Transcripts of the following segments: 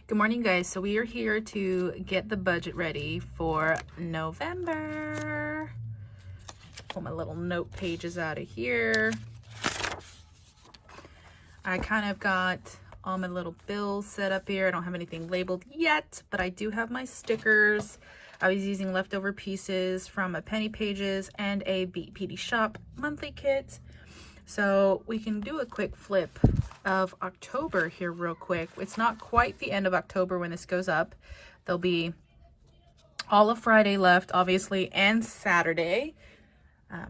Good morning, guys. So we are here to get the budget ready for November. Pull my little note pages out of here. I kind of got all my little bills set up here. I don't have anything labeled yet, but I do have my stickers. I was using leftover pieces from a Penny Pages and a BPD Shop monthly kit. So we can do a quick flip of October here real quick. It's not quite the end of October when this goes up. There'll be all of Friday left, obviously, and Saturday.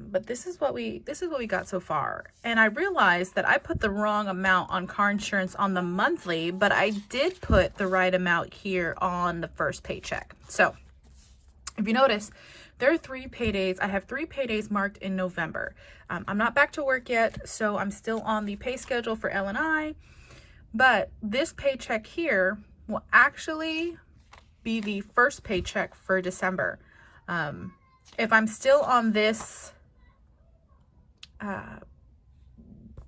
But this is what we got so far. And I realized that I put the wrong amount on car insurance on the monthly, but I did put the right amount here on the first paycheck. So if you notice, there are 3 paydays. I have 3 paydays marked in November. I'm not back to work yet, so I'm still on the pay schedule for L&I, but this paycheck here will actually be the first paycheck for December. If I'm still on this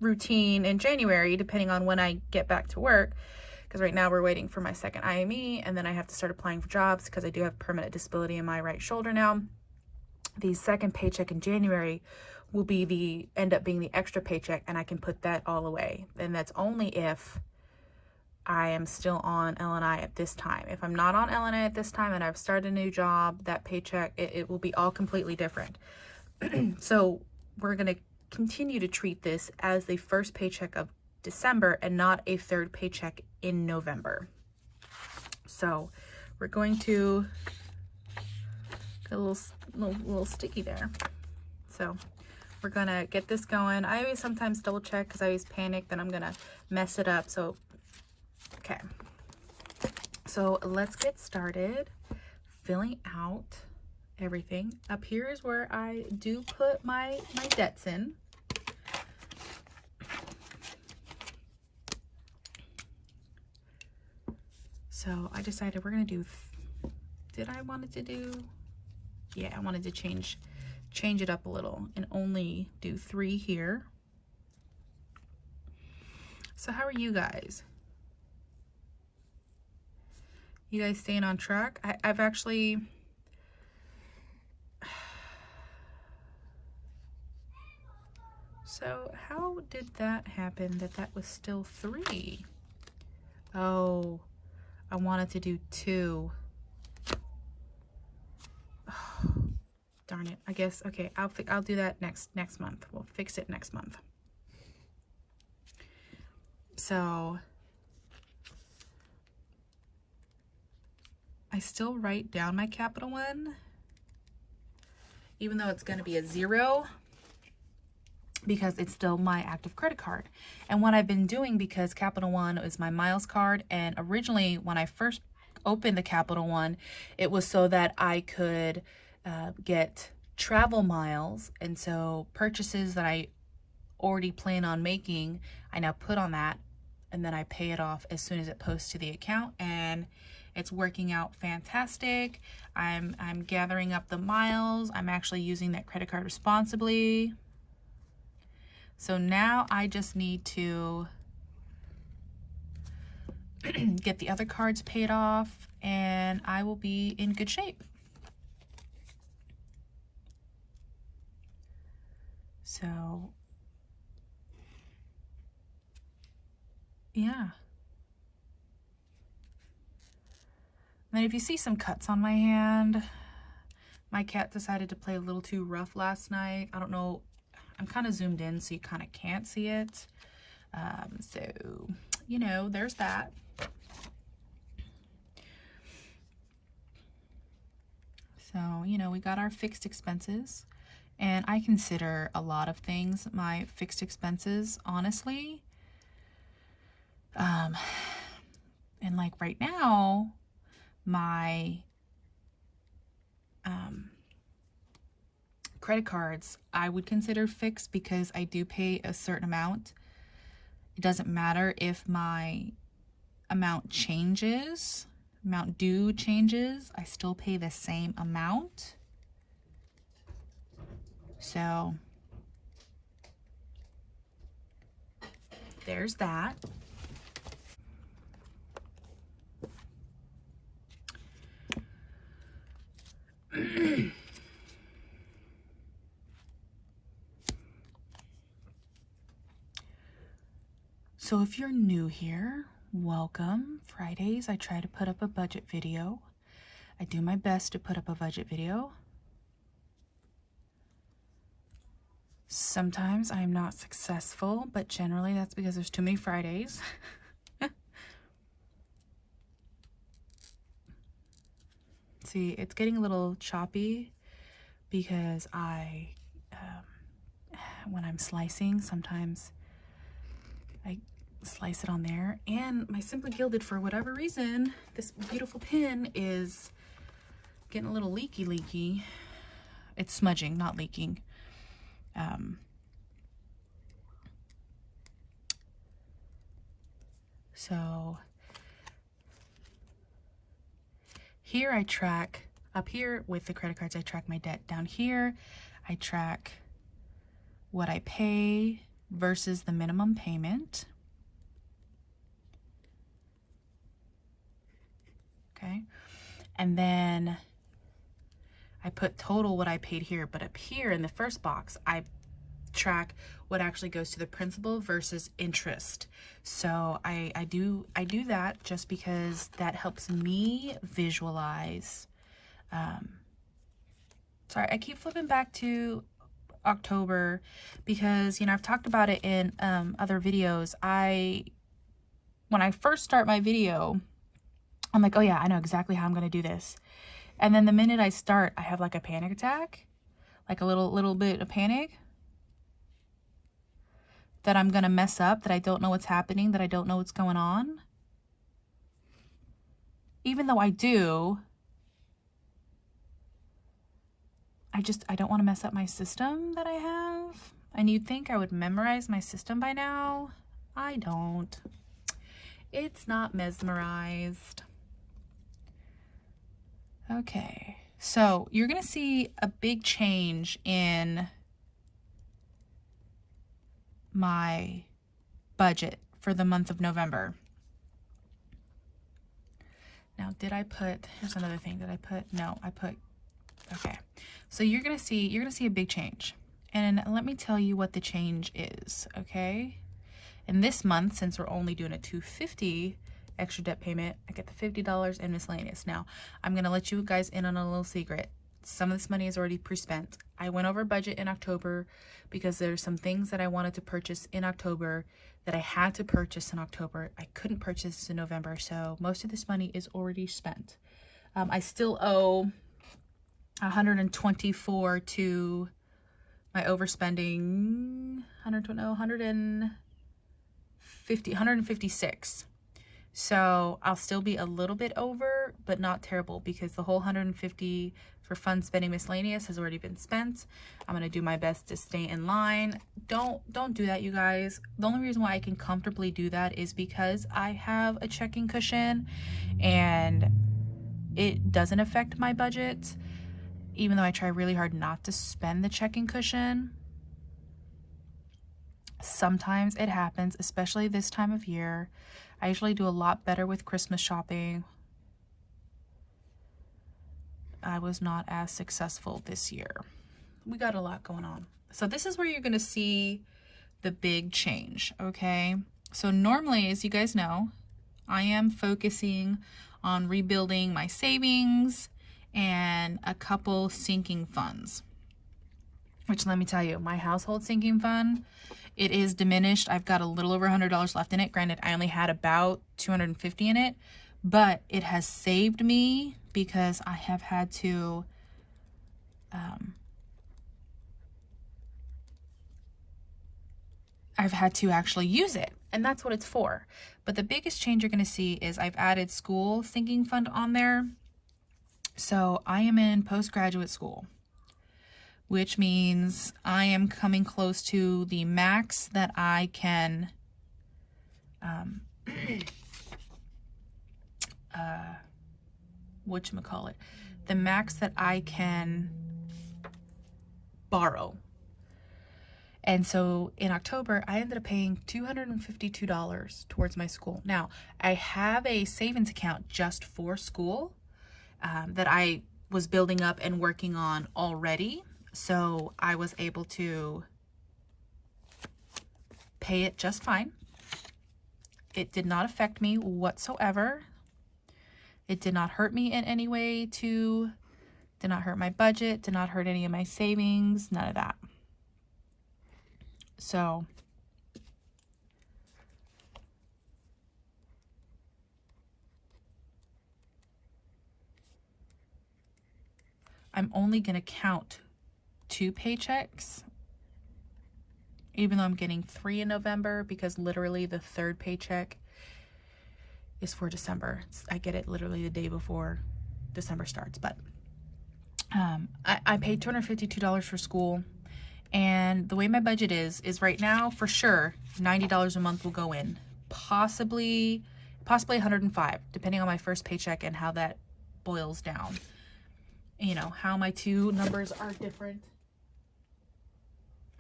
routine in January, depending on when I get back to work, because right now we're waiting for my second IME, and then I have to start applying for jobs because I do have permanent disability in my right shoulder now. The second paycheck in January will be end up being the extra paycheck, and I can put that all away. And that's only if I am still on L&I at this time. If I'm not on L&I at this time and I've started a new job, that paycheck, it will be all completely different. So we're going to continue to treat this as the first paycheck of December and not a third paycheck in November. So we're going to get a little sticky there. So we're gonna get this going. I always sometimes double check because I always panic that I'm gonna mess it up. So okay, so let's get started filling out everything. Up here is where I do put my debts in. So I decided we're gonna do, I wanted to change it up a little and only do 3 here. So how are you guys? You guys staying on track? I've actually, so how did that happen that was still 3? Oh, I wanted to do 2. Oh, darn it. I guess, okay, I'll do that next month. We'll fix it next month. So I still write down my Capital One, even though it's going to be a 0, because it's still my active credit card. And what I've been doing, because Capital One is my miles card, and originally when I first opened the Capital One, it was so that I could get travel miles, and so purchases that I already plan on making, I now put on that, and then I pay it off as soon as it posts to the account, and it's working out fantastic. I'm gathering up the miles. I'm actually using that credit card responsibly. So now I just need to get the other cards paid off, and I will be in good shape. So yeah. And if you see some cuts on my hand, my cat decided to play a little too rough last night. I don't know. I'm kind of zoomed in, so you kind of can't see it. So, you know, there's that. So, you know, we got our fixed expenses, and I consider a lot of things my fixed expenses, honestly. And like right now, my credit cards I would consider fixed because I do pay a certain amount. It doesn't matter if my amount due changes, I still pay the same amount. So there's that. So if you're new here, welcome. Fridays, I try to put up a budget video. I do my best to put up a budget video. Sometimes I'm not successful, but generally that's because there's too many Fridays. See, it's getting a little choppy because when I'm slicing, sometimes I slice it on there, and my Simply Gilded, for whatever reason, this beautiful pin is getting a little leaky. It's smudging, not leaking. So here I track, up here with the credit cards, I track my debt. Down here, I track what I pay versus the minimum payment. Okay. And then I put total what I paid here, but up here in the first box, I track what actually goes to the principal versus interest. So I do that just because that helps me visualize. Sorry, I keep flipping back to October because, you know, I've talked about it in other videos. When I first start my video, I'm like, oh yeah, I know exactly how I'm going to do this. And then the minute I start, I have like a panic attack, like a little bit of panic that I'm going to mess up, that I don't know what's happening, that I don't know what's going on. Even though I do, I don't want to mess up my system that I have. And you'd think I would memorize my system by now. I don't. It's not mesmerized. Okay, so you're going to see a big change in my budget for the month of November. Now, here's another thing. Okay. So you're going to see a big change. And let me tell you what the change is, okay? In this month, since we're only doing a $250 extra debt payment, I get the $50 in miscellaneous. Now, I'm going to let you guys in on a little secret. Some of this money is already pre-spent. I went over budget in October because there's some things that I wanted to purchase in October that I had to purchase in October. I couldn't purchase in November, so most of this money is already spent. I still owe $124 to my overspending, $156. So I'll still be a little bit over, but not terrible because the whole $150 for fund spending miscellaneous has already been spent. I'm going to do my best to stay in line. Don't do that, you guys. The only reason why I can comfortably do that is because I have a checking cushion and it doesn't affect my budget, even though I try really hard not to spend the checking cushion. Sometimes it happens, especially this time of year. I usually do a lot better with Christmas shopping. I was not as successful this year. We got a lot going on. So this is where you're going to see the big change, okay? So normally, as you guys know, I am focusing on rebuilding my savings and a couple sinking funds. Which, let me tell you, my household sinking fund, it is diminished. I've got a little over $100 left in it. Granted, I only had about $250 in it, but it has saved me because I have had to actually use it, and that's what it's for. But the biggest change you're going to see is I've added school sinking fund on there. So I am in postgraduate school, which means I am coming close to the max that I can the max that I can borrow. And so in October, I ended up paying $252 towards my school. Now, I have a savings account just for school that I was building up and working on already. So I was able to pay it just fine. it did not affect me whatsoever. It did not hurt me in any way, did not hurt my budget, did not hurt any of my savings, none of that. So I'm only going to count 2 paychecks, even though I'm getting 3 in November, because literally the 3rd paycheck is for December. I get it literally the day before December starts. But I paid $252 for school, and the way my budget is right now, for sure, $90 a month will go in, possibly $105, depending on my first paycheck and how that boils down. You know, how my 2 numbers are different,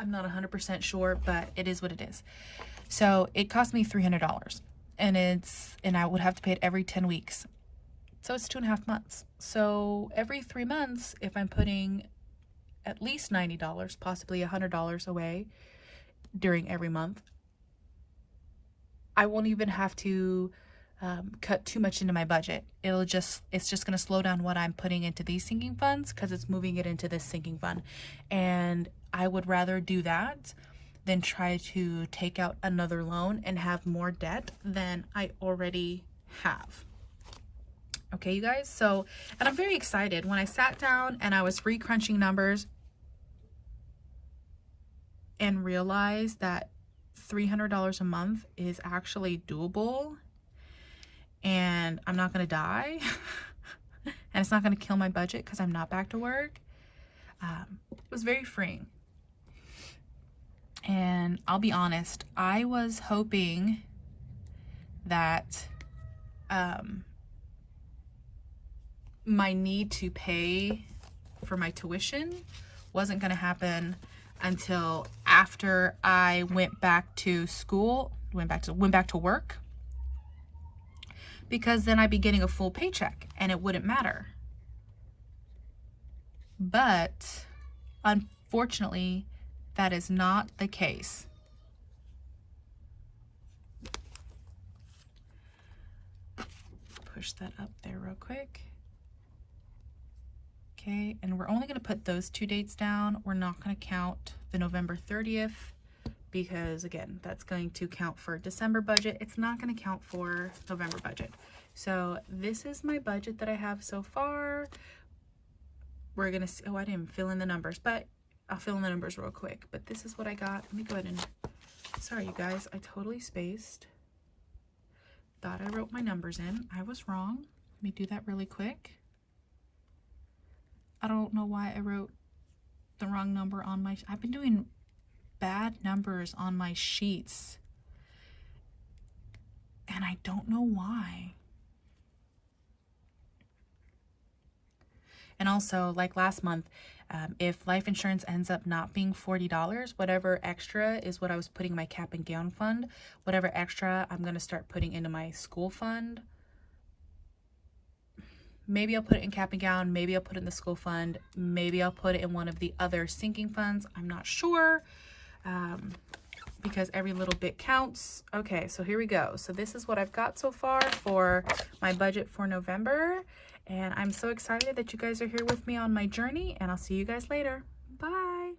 I'm not 100% sure, but it is what it is. So it cost me $300, and I would have to pay it every 10 weeks. So it's 2.5 months. So every 3 months, if I'm putting at least $90, possibly $100 away during every month, I won't even have to cut too much into my budget. It's just going to slow down what I'm putting into these sinking funds, because it's moving it into this sinking fund. And I would rather do that than try to take out another loan and have more debt than I already have. Okay, you guys? So, and I'm very excited. When I sat down and I was re-crunching numbers and realized that $300 a month is actually doable, and I'm not going to die, and it's not going to kill my budget because I'm not back to work, it was very freeing. And I'll be honest, I was hoping that my need to pay for my tuition wasn't going to happen until after I went back to school, went back to work, because then I'd be getting a full paycheck and it wouldn't matter. But unfortunately, that is not the case. Push that up there real quick. Okay, and we're only going to put those 2 dates down. We're not going to count the November 30th, because again, that's going to count for December budget. It's not going to count for November budget. So this is my budget that I have so far. We're going to see, oh, I didn't fill in the numbers, but I'll fill in the numbers real quick. But this is what I got. Let me go ahead and, sorry you guys, I totally spaced. Thought I wrote my numbers in. I was wrong. Let me do that really quick. I don't know why I wrote the wrong number on my, I've been doing bad numbers on my sheets, and I don't know why. And also, like last month, if life insurance ends up not being $40, whatever extra is what I was putting in my cap and gown fund. Whatever extra I'm going to start putting into my school fund. Maybe I'll put it in cap and gown. Maybe I'll put it in the school fund. Maybe I'll put it in one of the other sinking funds. I'm not sure, because every little bit counts. Okay, so here we go. So this is what I've got so far for my budget for November. And I'm so excited that you guys are here with me on my journey, and I'll see you guys later. Bye.